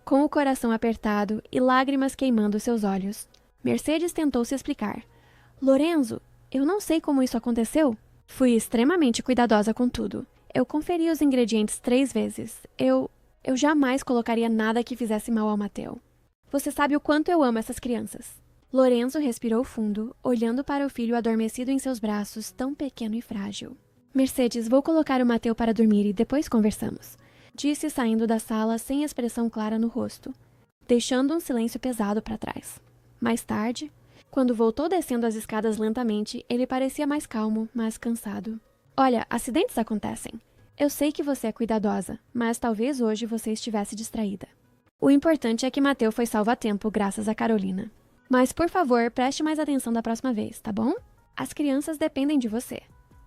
Com o coração apertado e lágrimas queimando seus olhos, Mercedes tentou se explicar. "Lorenzo, eu não sei como isso aconteceu. Fui extremamente cuidadosa com tudo. Eu conferi os ingredientes 3 vezes. Eu jamais colocaria nada que fizesse mal ao Mateu. Você sabe o quanto eu amo essas crianças." Lorenzo respirou fundo, olhando para o filho adormecido em seus braços, tão pequeno e frágil. "Mercedes, vou colocar o Mateu para dormir e depois conversamos", disse, saindo da sala sem expressão clara no rosto, deixando um silêncio pesado para trás. Mais tarde, quando voltou descendo as escadas lentamente, ele parecia mais calmo, mas cansado. "Olha, acidentes acontecem. Eu sei que você é cuidadosa, mas talvez hoje você estivesse distraída. O importante é que Mateu foi salvo a tempo, graças a Carolina. Mas, por favor, preste mais atenção da próxima vez, tá bom? As crianças dependem de você",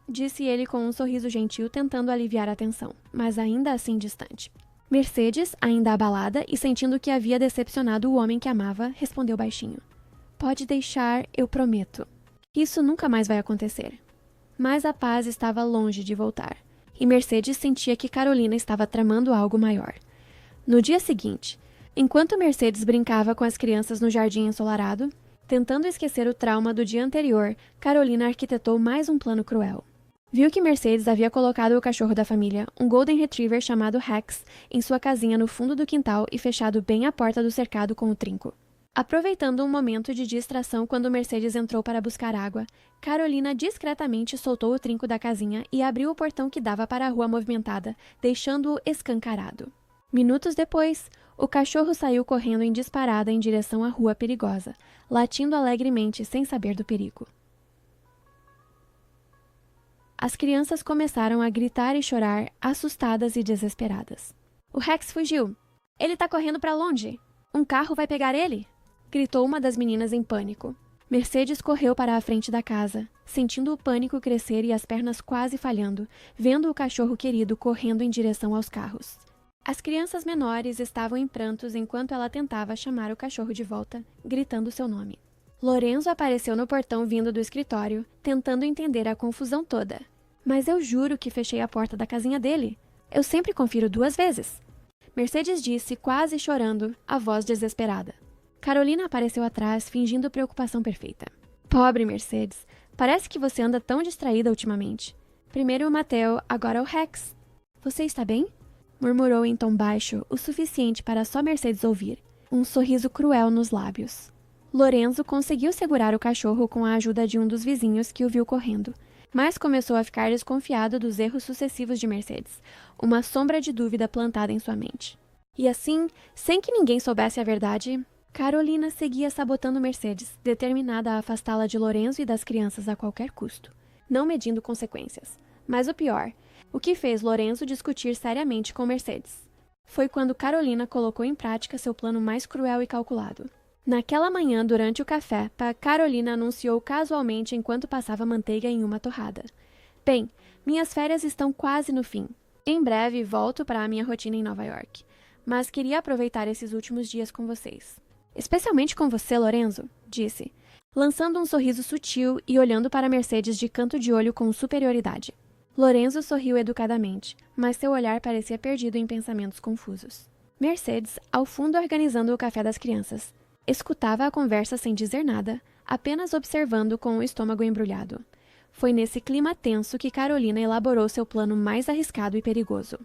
disse ele com um sorriso gentil, tentando aliviar a tensão, mas ainda assim distante. Mercedes, ainda abalada e sentindo que havia decepcionado o homem que amava, respondeu baixinho: "Pode deixar, eu prometo. Isso nunca mais vai acontecer." Mas a paz estava longe de voltar, e Mercedes sentia que Carolina estava tramando algo maior. No dia seguinte, enquanto Mercedes brincava com as crianças no jardim ensolarado, tentando esquecer o trauma do dia anterior, Carolina arquitetou mais um plano cruel. Viu que Mercedes havia colocado o cachorro da família, um Golden Retriever chamado Rex, em sua casinha no fundo do quintal e fechado bem à porta do cercado com o trinco. Aproveitando um momento de distração quando Mercedes entrou para buscar água, Carolina discretamente soltou o trinco da casinha e abriu o portão que dava para a rua movimentada, deixando-o escancarado. Minutos depois, o cachorro saiu correndo em disparada em direção à rua perigosa, latindo alegremente sem saber do perigo. As crianças começaram a gritar e chorar, assustadas e desesperadas. "O Rex fugiu! Ele tá correndo para longe! Um carro vai pegar ele!" gritou uma das meninas em pânico. Mercedes correu para a frente da casa, sentindo o pânico crescer e as pernas quase falhando, vendo o cachorro querido correndo em direção aos carros. As crianças menores estavam em prantos enquanto ela tentava chamar o cachorro de volta, gritando seu nome. Lorenzo apareceu no portão vindo do escritório, tentando entender a confusão toda. "Mas eu juro que fechei a porta da casinha dele. Eu sempre confiro 2 vezes." Mercedes disse, quase chorando, a voz desesperada. Carolina apareceu atrás, fingindo preocupação perfeita. "Pobre Mercedes, parece que você anda tão distraída ultimamente. Primeiro o Mateu, agora o Rex. Você está bem?" murmurou em tom baixo, o suficiente para só Mercedes ouvir, um sorriso cruel nos lábios. Lorenzo conseguiu segurar o cachorro com a ajuda de um dos vizinhos que o viu correndo, mas começou a ficar desconfiado dos erros sucessivos de Mercedes, uma sombra de dúvida plantada em sua mente. E assim, sem que ninguém soubesse a verdade, Carolina seguia sabotando Mercedes, determinada a afastá-la de Lorenzo e das crianças a qualquer custo, não medindo consequências. Mas o pior, o que fez Lorenzo discutir seriamente com Mercedes. Foi quando Carolina colocou em prática seu plano mais cruel e calculado. Naquela manhã, durante o café, Carolina anunciou casualmente enquanto passava manteiga em uma torrada. Bem, minhas férias estão quase no fim. Em breve volto para a minha rotina em Nova York. Mas queria aproveitar esses últimos dias com vocês. Especialmente com você, Lorenzo, disse, lançando um sorriso sutil e olhando para Mercedes de canto de olho com superioridade. Lorenzo sorriu educadamente, mas seu olhar parecia perdido em pensamentos confusos. Mercedes, ao fundo organizando o café das crianças, escutava a conversa sem dizer nada, apenas observando com o estômago embrulhado. Foi nesse clima tenso que Carolina elaborou seu plano mais arriscado e perigoso.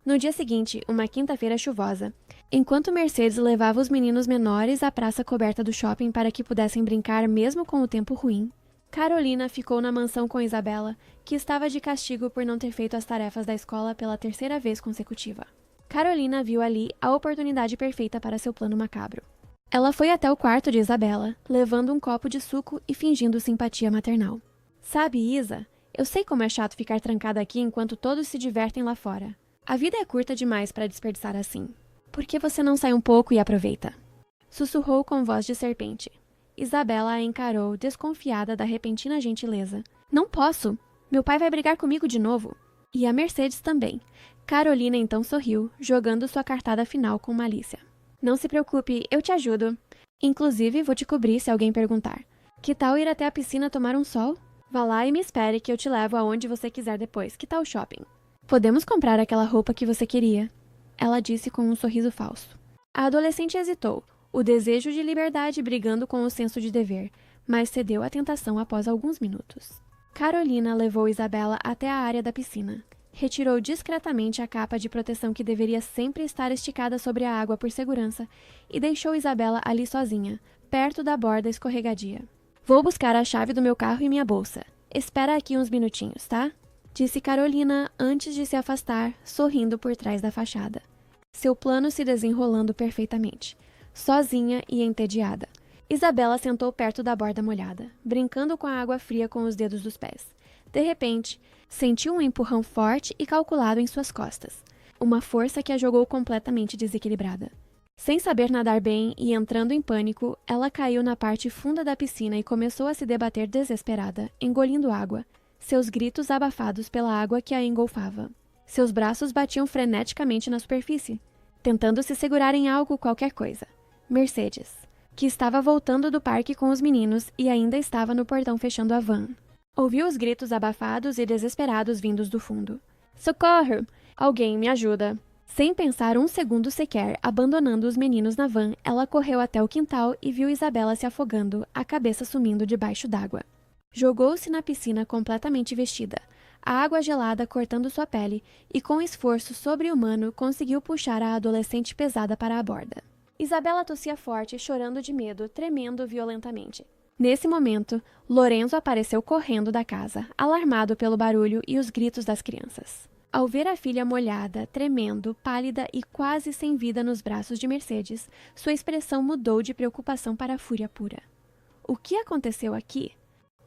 No dia seguinte, uma quinta-feira chuvosa, enquanto Mercedes levava os meninos menores à praça coberta do shopping para que pudessem brincar mesmo com o tempo ruim, Carolina ficou na mansão com Isabela, que estava de castigo por não ter feito as tarefas da escola pela terceira vez consecutiva. Carolina viu ali a oportunidade perfeita para seu plano macabro. Ela foi até o quarto de Isabela, levando um copo de suco e fingindo simpatia maternal. Sabe, Isa, eu sei como é chato ficar trancada aqui enquanto todos se divertem lá fora. A vida é curta demais para desperdiçar assim. Por que você não sai um pouco e aproveita? Sussurrou com voz de serpente. Isabela a encarou, desconfiada da repentina gentileza. Não posso! Meu pai vai brigar comigo de novo. E a Mercedes também. Carolina então sorriu, jogando sua cartada final com malícia. Não se preocupe, eu te ajudo. Inclusive, vou te cobrir se alguém perguntar. Que tal ir até a piscina tomar um sol? Vá lá e me espere que eu te levo aonde você quiser depois. Que tal o shopping? Podemos comprar aquela roupa que você queria. Ela disse com um sorriso falso. A adolescente hesitou, o desejo de liberdade brigando com o senso de dever, mas cedeu à tentação após alguns minutos. Carolina levou Isabela até a área da piscina. Retirou discretamente a capa de proteção que deveria sempre estar esticada sobre a água por segurança e deixou Isabela ali sozinha, perto da borda escorregadia. Vou buscar a chave do meu carro e minha bolsa. Espera aqui uns minutinhos, tá? Disse Carolina antes de se afastar, sorrindo por trás da fachada. Seu plano se desenrolando perfeitamente. Sozinha e entediada. Isabela sentou perto da borda molhada, brincando com a água fria com os dedos dos pés. De repente, sentiu um empurrão forte e calculado em suas costas. Uma força que a jogou completamente desequilibrada. Sem saber nadar bem e entrando em pânico, ela caiu na parte funda da piscina e começou a se debater desesperada, engolindo água, seus gritos abafados pela água que a engolfava. Seus braços batiam freneticamente na superfície, tentando se segurar em algo, qualquer coisa. Mercedes, que estava voltando do parque com os meninos e ainda estava no portão fechando a van. Ouviu os gritos abafados e desesperados vindos do fundo. Socorro! Alguém me ajuda! Sem pensar um segundo sequer, abandonando os meninos na van, ela correu até o quintal e viu Isabela se afogando, a cabeça sumindo debaixo d'água. Jogou-se na piscina completamente vestida, a água gelada cortando sua pele, e com esforço sobre-humano conseguiu puxar a adolescente pesada para a borda. Isabela tossia forte, chorando de medo, tremendo violentamente. Nesse momento, Lorenzo apareceu correndo da casa, alarmado pelo barulho e os gritos das crianças. Ao ver a filha molhada, tremendo, pálida e quase sem vida nos braços de Mercedes, sua expressão mudou de preocupação para fúria pura. O que aconteceu aqui?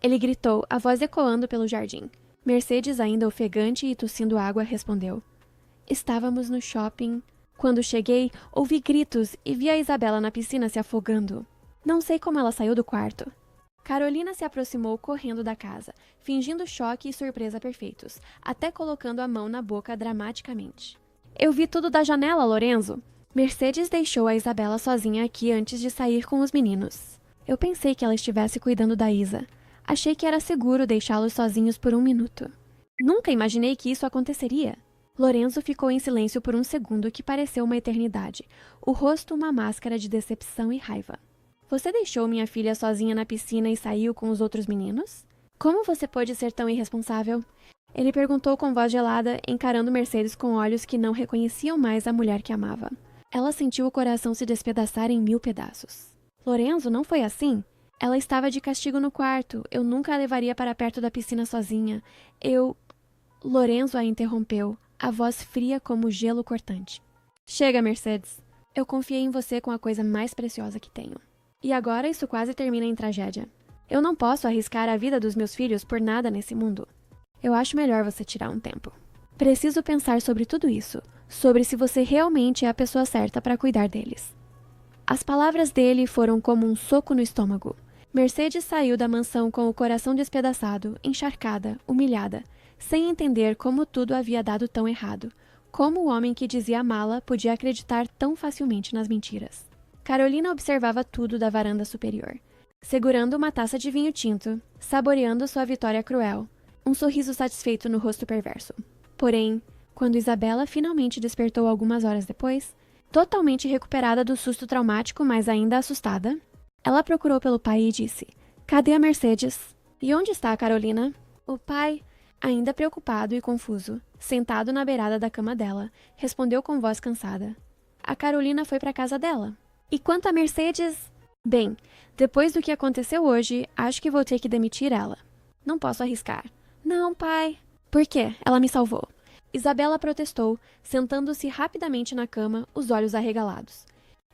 Ele gritou, a voz ecoando pelo jardim. Mercedes, ainda ofegante e tossindo água, respondeu. Estávamos no shopping. Quando cheguei, ouvi gritos e vi a Isabela na piscina se afogando. Não sei como ela saiu do quarto. Carolina se aproximou correndo da casa, fingindo choque e surpresa perfeitos, até colocando a mão na boca dramaticamente. Eu vi tudo da janela, Lorenzo. Mercedes deixou a Isabela sozinha aqui antes de sair com os meninos. Eu pensei que ela estivesse cuidando da Isa. Achei que era seguro deixá-los sozinhos por um minuto. Nunca imaginei que isso aconteceria. Lorenzo ficou em silêncio por um segundo que pareceu uma eternidade, o rosto uma máscara de decepção e raiva. Você deixou minha filha sozinha na piscina e saiu com os outros meninos? Como você pôde ser tão irresponsável? Ele perguntou com voz gelada, encarando Mercedes com olhos que não reconheciam mais a mulher que amava. Ela sentiu o coração se despedaçar em 1000 pedaços. Lorenzo, não foi assim? Ela estava de castigo no quarto. Eu nunca a levaria para perto da piscina sozinha. Lorenzo a interrompeu, a voz fria como gelo cortante. Chega, Mercedes. Eu confiei em você com a coisa mais preciosa que tenho. E agora isso quase termina em tragédia. Eu não posso arriscar a vida dos meus filhos por nada nesse mundo. Eu acho melhor você tirar um tempo. Preciso pensar sobre tudo isso, sobre se você realmente é a pessoa certa para cuidar deles. As palavras dele foram como um soco no estômago. Mercedes saiu da mansão com o coração despedaçado, encharcada, humilhada, sem entender como tudo havia dado tão errado, como o homem que dizia amá-la podia acreditar tão facilmente nas mentiras. Carolina observava tudo da varanda superior, segurando uma taça de vinho tinto, saboreando sua vitória cruel, um sorriso satisfeito no rosto perverso. Porém, quando Isabela finalmente despertou algumas horas depois, totalmente recuperada do susto traumático, mas ainda assustada, ela procurou pelo pai e disse: "Cadê a Mercedes? E onde está a Carolina?" O pai, ainda preocupado e confuso, sentado na beirada da cama dela, respondeu com voz cansada: "A Carolina foi para a casa dela. E quanto a Mercedes? Bem, depois do que aconteceu hoje, acho que vou ter que demitir ela. Não posso arriscar." "Não, pai." "Por quê? Ela me salvou." Isabela protestou, sentando-se rapidamente na cama, os olhos arregalados.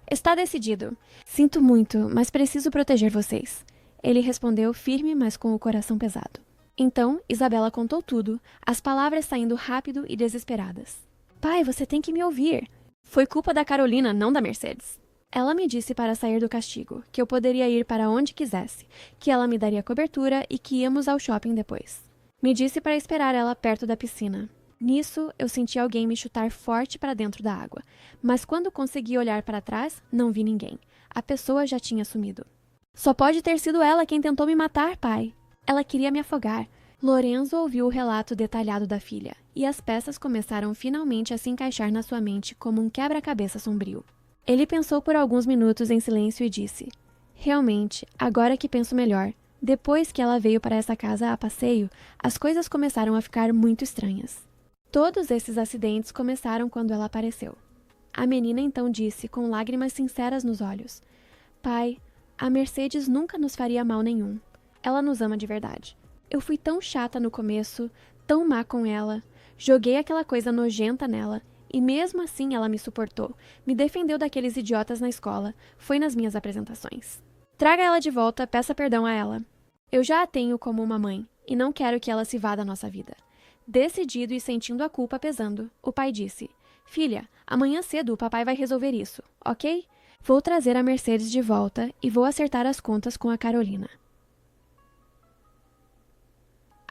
"Está decidido. Sinto muito, mas preciso proteger vocês." Ele respondeu firme, mas com o coração pesado. Então, Isabela contou tudo, as palavras saindo rápido e desesperadas. "Pai, você tem que me ouvir. Foi culpa da Carolina, não da Mercedes. Ela me disse para sair do castigo, que eu poderia ir para onde quisesse, que ela me daria cobertura e que íamos ao shopping depois. Me disse para esperar ela perto da piscina. Nisso, eu senti alguém me chutar forte para dentro da água, mas quando consegui olhar para trás, não vi ninguém. A pessoa já tinha sumido. Só pode ter sido ela quem tentou me matar, pai. Ela queria me afogar." Lorenzo ouviu o relato detalhado da filha, e as peças começaram finalmente a se encaixar na sua mente como um quebra-cabeça sombrio. Ele pensou por alguns minutos em silêncio e disse: "Realmente, agora que penso melhor, depois que ela veio para essa casa a passeio, as coisas começaram a ficar muito estranhas. Todos esses acidentes começaram quando ela apareceu." A menina então disse, com lágrimas sinceras nos olhos: "Pai, a Mercedes nunca nos faria mal nenhum. Ela nos ama de verdade. Eu fui tão chata no começo, tão má com ela. Joguei aquela coisa nojenta nela, e mesmo assim ela me suportou, me defendeu daqueles idiotas na escola, foi nas minhas apresentações. Traga ela de volta, peça perdão a ela. Eu já a tenho como uma mãe, e não quero que ela se vá da nossa vida." Decidido e sentindo a culpa pesando, o pai disse: "Filha, amanhã cedo o papai vai resolver isso, ok? Vou trazer a Mercedes de volta e vou acertar as contas com a Carolina."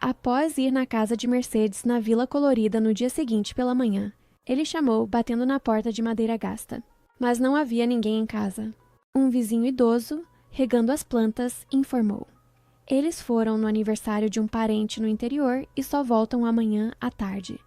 Após ir na casa de Mercedes na Vila Colorida no dia seguinte pela manhã, ele chamou, batendo na porta de madeira gasta. Mas não havia ninguém em casa. Um vizinho idoso, regando as plantas, informou: "Eles foram no aniversário de um parente no interior e só voltam amanhã à tarde."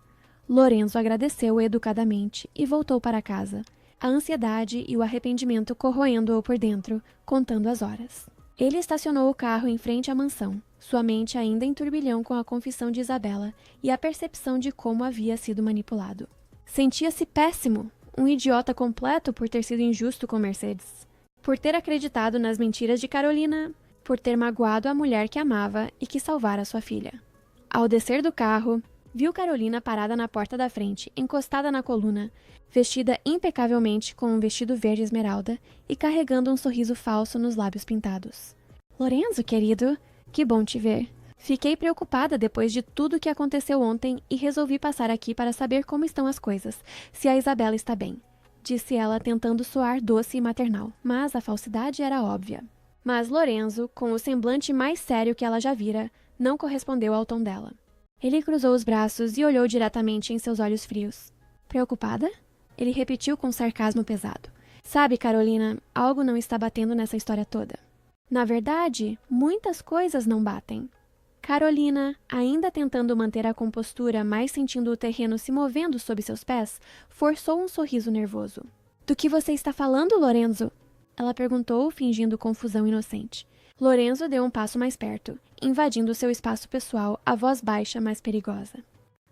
Lorenzo agradeceu educadamente e voltou para casa, a ansiedade e o arrependimento corroendo-o por dentro, contando as horas. Ele estacionou o carro em frente à mansão, sua mente ainda em turbilhão com a confissão de Isabela e a percepção de como havia sido manipulado. Sentia-se péssimo, um idiota completo por ter sido injusto com Mercedes, por ter acreditado nas mentiras de Carolina, por ter magoado a mulher que amava e que salvara sua filha. Ao descer do carro, viu Carolina parada na porta da frente, encostada na coluna, vestida impecavelmente com um vestido verde esmeralda e carregando um sorriso falso nos lábios pintados. "Lorenzo, querido, que bom te ver. Fiquei preocupada depois de tudo que aconteceu ontem e resolvi passar aqui para saber como estão as coisas, se a Isabela está bem", disse ela tentando soar doce e maternal, mas a falsidade era óbvia. Mas Lorenzo, com o semblante mais sério que ela já vira, não correspondeu ao tom dela. Ele cruzou os braços e olhou diretamente em seus olhos frios. "Preocupada?" Ele repetiu com sarcasmo pesado. "Sabe, Carolina, algo não está batendo nessa história toda. Na verdade, muitas coisas não batem." Carolina, ainda tentando manter a compostura, mas sentindo o terreno se movendo sob seus pés, forçou um sorriso nervoso. "Do que você está falando, Lorenzo?" ela perguntou, fingindo confusão inocente. Lorenzo deu um passo mais perto, invadindo seu espaço pessoal, a voz baixa, mas perigosa.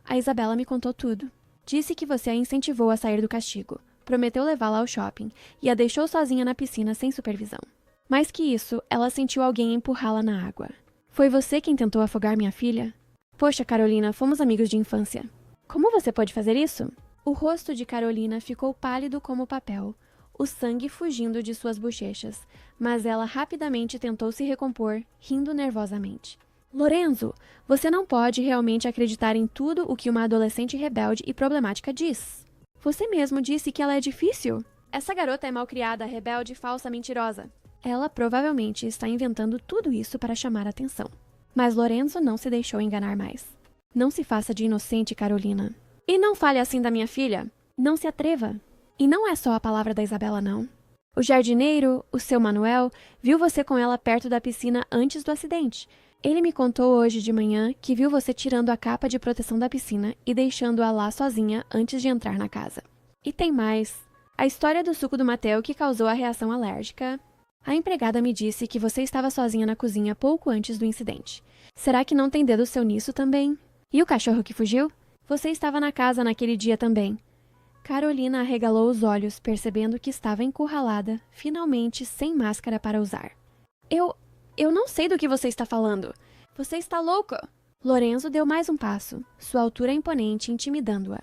"A Isabela me contou tudo. Disse que você a incentivou a sair do castigo, prometeu levá-la ao shopping e a deixou sozinha na piscina sem supervisão. Mais que isso, ela sentiu alguém empurrá-la na água. Foi você quem tentou afogar minha filha? Poxa, Carolina, fomos amigos de infância. Como você pode fazer isso?" O rosto de Carolina ficou pálido como papel, o sangue fugindo de suas bochechas, mas ela rapidamente tentou se recompor, rindo nervosamente. Lorenzo, você não pode realmente acreditar em tudo o que uma adolescente rebelde e problemática diz. Você mesmo disse que ela é difícil. Essa garota é malcriada, rebelde, falsa, mentirosa. Ela provavelmente está inventando tudo isso para chamar atenção. Mas Lorenzo não se deixou enganar mais. Não se faça de inocente, Carolina. E não fale assim da minha filha. Não se atreva. E não é só a palavra da Isabela, não. O jardineiro, o seu Manuel, viu você com ela perto da piscina antes do acidente. Ele me contou hoje de manhã que viu você tirando a capa de proteção da piscina e deixando-a lá sozinha antes de entrar na casa. E tem mais. A história do suco do Mateo que causou a reação alérgica. A empregada me disse que você estava sozinha na cozinha pouco antes do incidente. Será que não tem dedo seu nisso também? E o cachorro que fugiu? Você estava na casa naquele dia também. Carolina arregalou os olhos, percebendo que estava encurralada, finalmente sem máscara para usar. Eu não sei do que você está falando. Você está louca! Lorenzo deu mais um passo, sua altura imponente intimidando-a.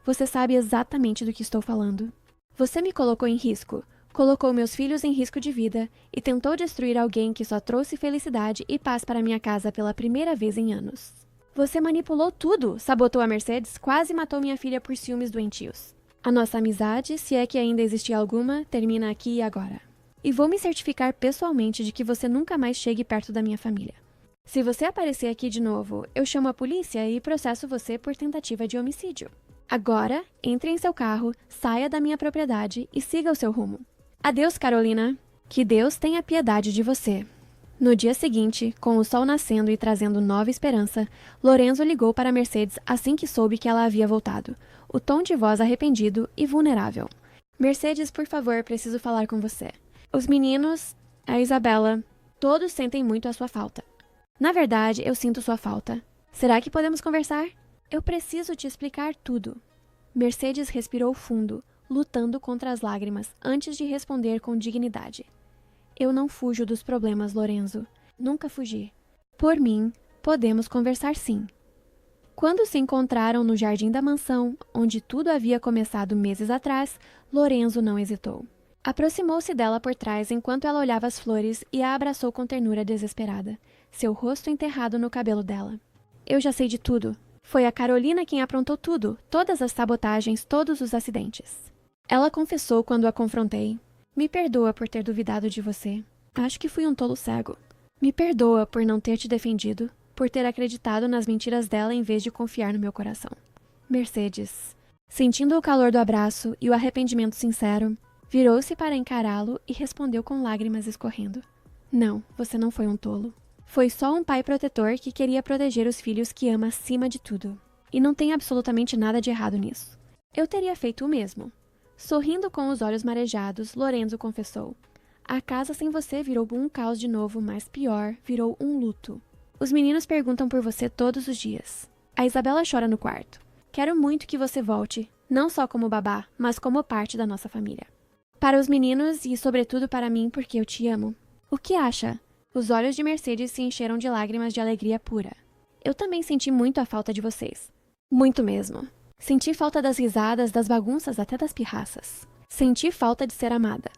Você sabe exatamente do que estou falando. Você me colocou em risco, colocou meus filhos em risco de vida e tentou destruir alguém que só trouxe felicidade e paz para minha casa pela primeira vez em anos. Você manipulou tudo, sabotou a Mercedes, quase matou minha filha por ciúmes doentios. A nossa amizade, se é que ainda existia alguma, termina aqui e agora. E vou me certificar pessoalmente de que você nunca mais chegue perto da minha família. Se você aparecer aqui de novo, eu chamo a polícia e processo você por tentativa de homicídio. Agora, entre em seu carro, saia da minha propriedade e siga o seu rumo. Adeus, Carolina. Que Deus tenha piedade de você. No dia seguinte, com o sol nascendo e trazendo nova esperança, Lorenzo ligou para Mercedes assim que soube que ela havia voltado, o tom de voz arrependido e vulnerável. Mercedes, por favor, preciso falar com você. Os meninos, a Isabela, todos sentem muito a sua falta. Na verdade, eu sinto sua falta. Será que podemos conversar? Eu preciso te explicar tudo. Mercedes respirou fundo, lutando contra as lágrimas, antes de responder com dignidade. Eu não fujo dos problemas, Lorenzo. Nunca fugi. Por mim, podemos conversar sim. Quando se encontraram no jardim da mansão, onde tudo havia começado meses atrás, Lorenzo não hesitou. Aproximou-se dela por trás enquanto ela olhava as flores e a abraçou com ternura desesperada, seu rosto enterrado no cabelo dela. Eu já sei de tudo. Foi a Carolina quem aprontou tudo, todas as sabotagens, todos os acidentes. Ela confessou quando a confrontei. Me perdoa por ter duvidado de você. Acho que fui um tolo cego. Me perdoa por não ter te defendido, por ter acreditado nas mentiras dela em vez de confiar no meu coração. Mercedes, sentindo o calor do abraço e o arrependimento sincero, virou-se para encará-lo e respondeu com lágrimas escorrendo. Não, você não foi um tolo. Foi só um pai protetor que queria proteger os filhos que ama acima de tudo. E não tem absolutamente nada de errado nisso. Eu teria feito o mesmo. Sorrindo com os olhos marejados, Lorenzo confessou. A casa sem você virou um caos de novo, mas pior, virou um luto. Os meninos perguntam por você todos os dias. A Isabela chora no quarto. Quero muito que você volte, não só como babá, mas como parte da nossa família. Para os meninos e, sobretudo, para mim, porque eu te amo. O que acha? Os olhos de Mercedes se encheram de lágrimas de alegria pura. Eu também senti muito a falta de vocês. Muito mesmo. Senti falta das risadas, das bagunças, até das pirraças. Senti falta de ser amada.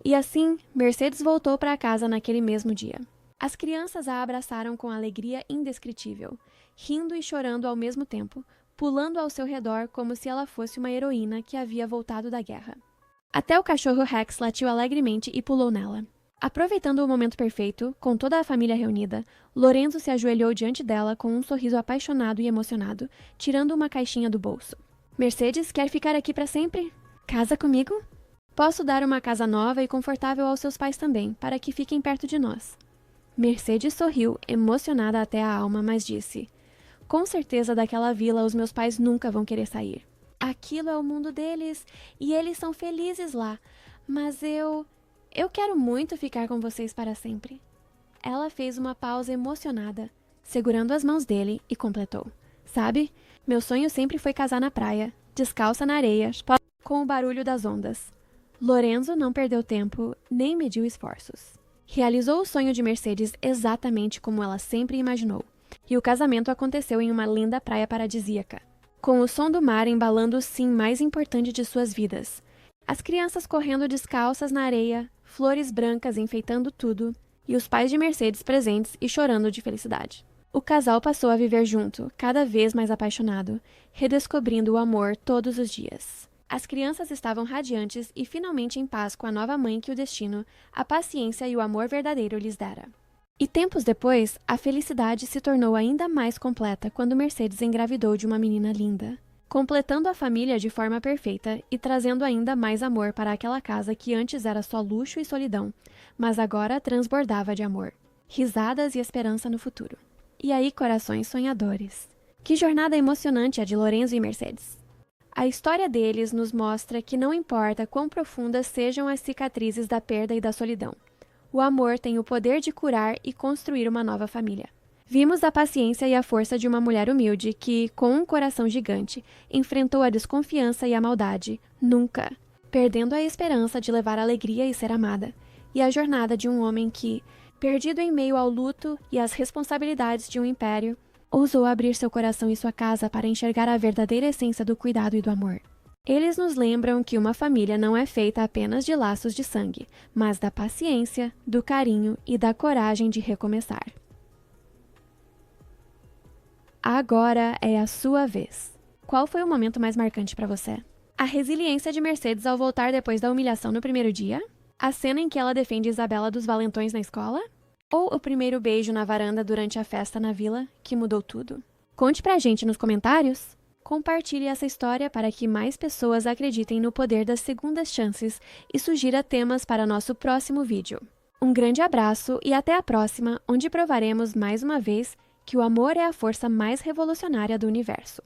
E assim, Mercedes voltou para casa naquele mesmo dia. As crianças a abraçaram com alegria indescritível, rindo e chorando ao mesmo tempo, pulando ao seu redor como se ela fosse uma heroína que havia voltado da guerra. Até o cachorro Rex latiu alegremente e pulou nela. Aproveitando o momento perfeito, com toda a família reunida, Lorenzo se ajoelhou diante dela com um sorriso apaixonado e emocionado, tirando uma caixinha do bolso. Mercedes, quer ficar aqui para sempre? Casa comigo? Posso dar uma casa nova e confortável aos seus pais também, para que fiquem perto de nós. Mercedes sorriu, emocionada até a alma, mas disse: com certeza daquela vila os meus pais nunca vão querer sair. Aquilo é o mundo deles e eles são felizes lá, mas eu quero muito ficar com vocês para sempre. Ela fez uma pausa emocionada, segurando as mãos dele, e completou. Sabe, meu sonho sempre foi casar na praia, descalça na areia, com o barulho das ondas. Lorenzo não perdeu tempo, nem mediu esforços. Realizou o sonho de Mercedes exatamente como ela sempre imaginou, e o casamento aconteceu em uma linda praia paradisíaca, com o som do mar embalando o sim mais importante de suas vidas. As crianças correndo descalças na areia, flores brancas enfeitando tudo, e os pais de Mercedes presentes e chorando de felicidade. O casal passou a viver junto, cada vez mais apaixonado, redescobrindo o amor todos os dias. As crianças estavam radiantes e finalmente em paz com a nova mãe que o destino, a paciência e o amor verdadeiro lhes dera. E tempos depois, a felicidade se tornou ainda mais completa quando Mercedes engravidou de uma menina linda, completando a família de forma perfeita e trazendo ainda mais amor para aquela casa que antes era só luxo e solidão, mas agora transbordava de amor, risadas e esperança no futuro. E aí, corações sonhadores. Que jornada emocionante a de Lorenzo e Mercedes. A história deles nos mostra que não importa quão profundas sejam as cicatrizes da perda e da solidão, o amor tem o poder de curar e construir uma nova família. Vimos a paciência e a força de uma mulher humilde que, com um coração gigante, enfrentou a desconfiança e a maldade, nunca, perdendo a esperança de levar alegria e ser amada, e a jornada de um homem que, perdido em meio ao luto e às responsabilidades de um império, ousou abrir seu coração e sua casa para enxergar a verdadeira essência do cuidado e do amor. Eles nos lembram que uma família não é feita apenas de laços de sangue, mas da paciência, do carinho e da coragem de recomeçar. Agora é a sua vez. Qual foi o momento mais marcante para você? A resiliência de Mercedes ao voltar depois da humilhação no primeiro dia? A cena em que ela defende Isabela dos valentões na escola? Ou o primeiro beijo na varanda durante a festa na vila, que mudou tudo? Conte pra gente nos comentários! Compartilhe essa história para que mais pessoas acreditem no poder das segundas chances e sugira temas para nosso próximo vídeo. Um grande abraço e até a próxima, onde provaremos mais uma vez que o amor é a força mais revolucionária do universo.